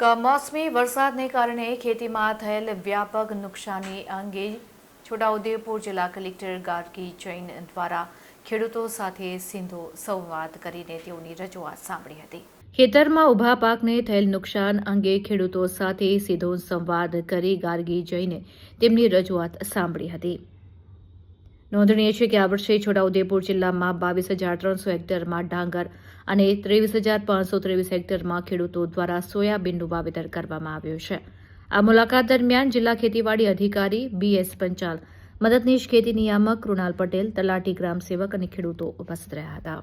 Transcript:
કમોસમી વરસાદને કારણે ખેતીમાં થયેલ વ્યાપક નુકસાની અંગે છોટાઉદેપુર જિલ્લા કલેક્ટર ગાર્ગી જૈન દ્વારા ખેડૂતો સાથે સીધો સંવાદ કરીને તેઓની રજૂઆત સાંભળી હતી। ખેતરમાં ઊભા પાકને થયેલ નુકસાન અંગે ખેડૂતો સાથે સીધો સંવાદ કરી ગાર્ગી જૈને તેમની રજૂઆત સાંભળી હતી। નોંધનીય છે કે આ વર્ષે છોટાઉદેપુર જિલ્લામાં 22,300 હેક્ટરમાં ડાંગર અને 23,523 હેક્ટરમાં ખેડૂતો દ્વારા સોયાબીનનું વાવેતર કરવામાં આવ્યું છે। આ મુલાકાત દરમિયાન જિલ્લા ખેતીવાડી અધિકારી BS પંચાલ, મદદનીશ ખેતી નિયામક કૃણાલ પટેલ, તલાટી, ગ્રામ સેવક અને ખેડૂતો ઉપસ્થિત રહ્યા હતા।